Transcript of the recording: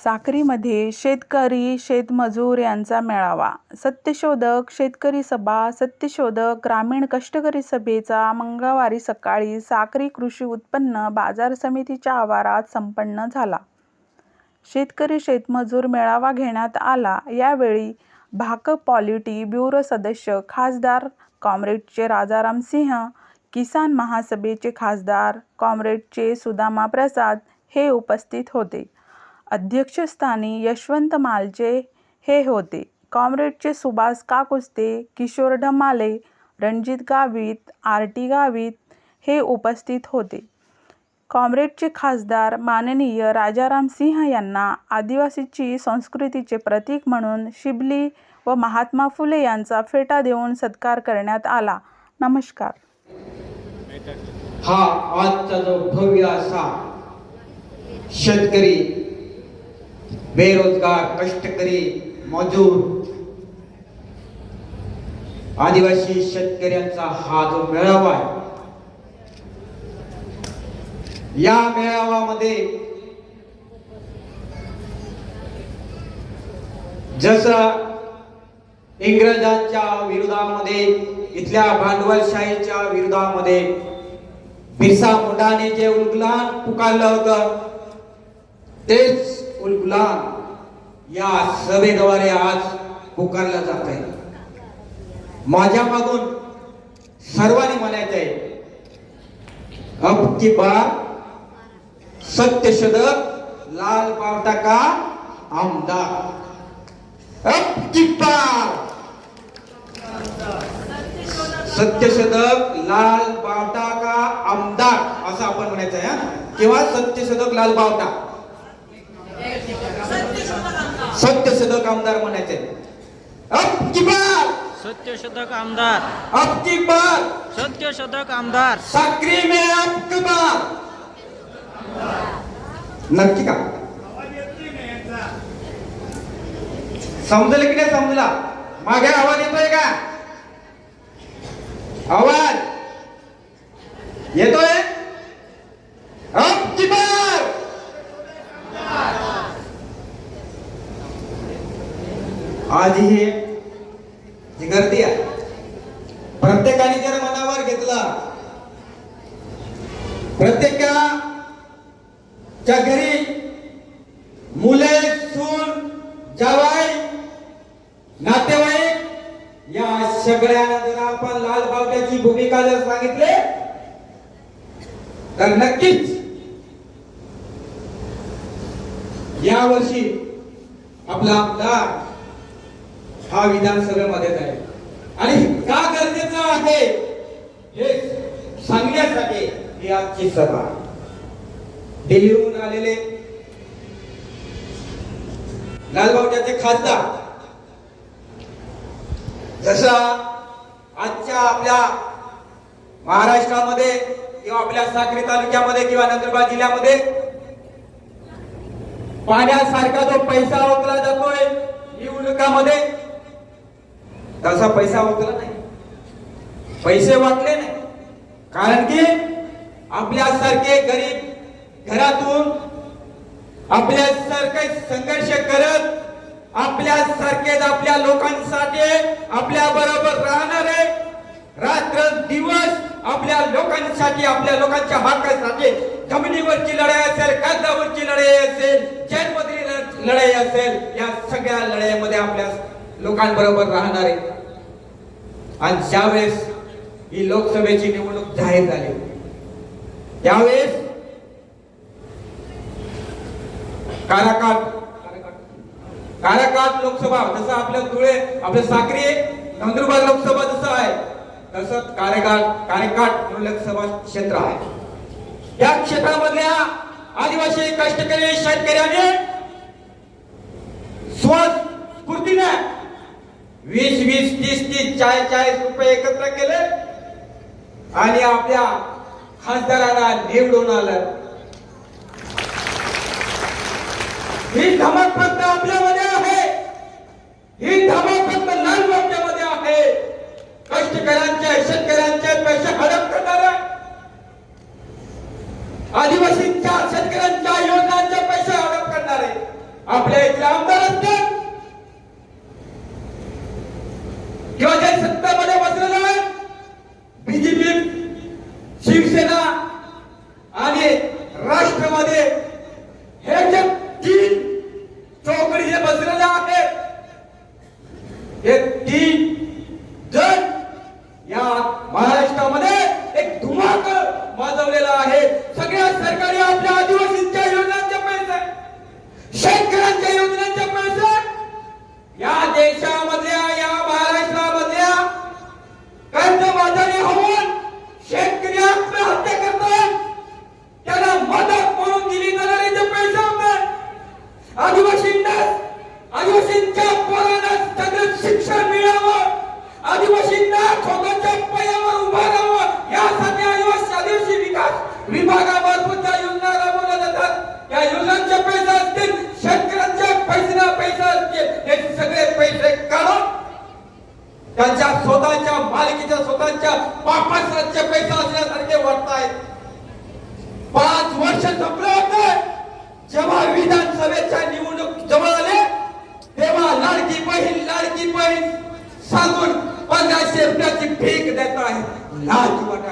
साक्रीमध्ये शेतकरी शेतमजूर यांचा मेळावा, सत्यशोधक शेतकरी सभा, सत्यशोधक ग्रामीण कष्टकरी सभेचा मंगळवारी सकाळी साक्री कृषी उत्पन्न बाजार समितीच्या आवारात संपन्न झाला. शेतकरी शेतमजूर मेळावा घेण्यात आला. यावेळी भाकप पॉलिटी ब्युरो सदस्य खासदार कॉम्रेडचे राजाराम सिंह, किसान महासभेचे खासदार कॉम्रेडचे सुदामा प्रसाद हे उपस्थित होते. अध्यक्षस्थानी यशवंत मालचे हे होते. कॉम्रेडचे सुभाष काकुस्ते, किशोर ढमाले, रणजित गावित, आर.टी. गावित हे उपस्थित होते. कॉम्रेडचे खासदार माननीय राजाराम सिंह यांना आदिवासीची संस्कृतीचे प्रतीक म्हणून शिबली व महात्मा फुले यांचा फेटा देऊन सत्कार करण्यात आला. नमस्कार. हा आजचा जो भव्य असा शेतकरी, बेरोजगार, कष्टकरी, मजूर, आदिवासी शेतकऱ्यांचा हा जो मेळावा आहे, या मेळाव्यामध्ये जसं इंग्रजांच्या विरोधामध्ये, इथल्या भांडवलशाहीच्या विरोधामध्ये बिरसा मुंडाने जे उलगुलान पुकारलं होतं, तेच उलगुलान या सभेद्वारे आज पुकारलं जात आहे. माझ्या मागून सर्वांनी म्हणायचंय, अब की बार सत्यशोधक लाल बावटा का आमदार. अब की बार सत्यशोधक लाल बावटा का आमदार असं आपण म्हणायचं आहे, किंवा सत्यशोधक लाल बावटा, सत्यशोधक आमदार म्हणायचंय. अब की बार सत्यशोधक आमदार, अब की बार सत्यशोधक आमदार, साक्री में अब की बार. नक्की का समजलं की नाही समजला? मागे आवाज येतोय का? आवाज येतोय? अब की बार. आज ही जी गर्दी आहे, प्रत्येकाने जर मनावर घेतला, प्रत्येकाच्या घरी मुले, सून, जावाई, नातेवाईक या सगळ्यांना जर आपण लाल बावट्याची भूमिका जर सांगितले, तर नक्कीच यावर्षी आपला आमदार हा विधानसभेमध्ये आहे. आणि का गरजेचं आहे हे सांगण्यासाठी ही आजची सभा. दिल्लीहून आलेले लालबावट्याचे खासदार, जसा आजच्या आपल्या महाराष्ट्रामध्ये किंवा आपल्या साक्री तालुक्यामध्ये किंवा नंदुरबार जिल्ह्यामध्ये पाण्यासारखा जो पैसा ओतला जातोय निवडणुकामध्ये, तसा पैसा ओतला नाही, पैसे वाटले नाही. कारण की आपल्यासारखे गरीब घरातून आपल्यासारखे संघर्ष करत, आपल्यासारखेच आपल्या लोकांसाठी आपल्या बरोबर राहणारे, रात्र दिवस आपल्या लोकांसाठी, आपल्या लोकांच्या हक्कासाठी, जमिनीवरची लढाई असेल, कागदावरची लढाई असेल, जन्मदिनी लढाई असेल, या सगळ्या लढाईमध्ये आपल्या लोकांबरोबर राहणारे. आणि ज्यावेळेस ही लोकसभेची निवडणूक जाहीर झाली, त्यावेळेस काराकाट लोकसभा, जसं आपल्या धुळे, आपल्या साक्री, नंदुरबार लोकसभा जसं आहे, तसंच कारेकाट लोकसभा क्षेत्र आहे. या क्षेत्रामधल्या आदिवासी कष्टकरी शेतकऱ्याने स्वस्फूर्तीने 20-20, 30-30, 40-40 रुपये एकत्र केले आणि आपल्या खासदाराला निवडून आलं. ही धमक फक्त आपल्यामध्ये आहे, ही धमक फक्त लाल बावट्यामध्ये आहे. कष्टकऱ्यांच्या, शेतकऱ्यांचे पैसे हडप करणारे, आदिवासींच्या, शेतकऱ्यांच्या योजनांचे पैसे हडप करणारे, आपल्या इथले आमदार असतात किंवा जे सत्तामध्ये बसलेले आहेत, बीजेपी, शिवसेना आणि राष्ट्रमध्ये, हे जे तीन चौकडी जे बसलेले आहेत, हे तीन जण या महाराष्ट्रामध्ये एक धुमाकूळ माजवलेला आहे. सगळ्या सरकारी आपल्या आदिवासींच्या योजनांचे पैसे, शेतकऱ्यांच्या योजनांचे पैसे या देशामधल्या, या महाराष्ट्रामधल्या कर्जबाजारी होऊन शेतकरी आत्महत्या करतात, त्याला मदत म्हणून दिली जाणारे जे पैसे होते आदिवासींच्या पोरांना सगळं शिक्षण मिळावं, आदिवासींना स्वतःच्या पायावर उभा राहावं, यासाठी आदिवासी विकास विभागामार्फत ज्या योजना राबवल्या जातात, त्या योजनांचे पैसे असतील, शेतकऱ्यांच्या पैसे असतील, हे सगळे पैसे काढून त्यांच्या स्वतःच्या मालकीच्या, स्वतःच्या बापाचे पैसे असल्यासारखे वाटतायत. 5 वर्ष संपले होते, जेव्हा विधानसभेच्या निवडणूक जवळ आले, तेव्हा लाडकी बहीण सांगून 1500 रुपयाची भीक देत आहे. लाज वाटायला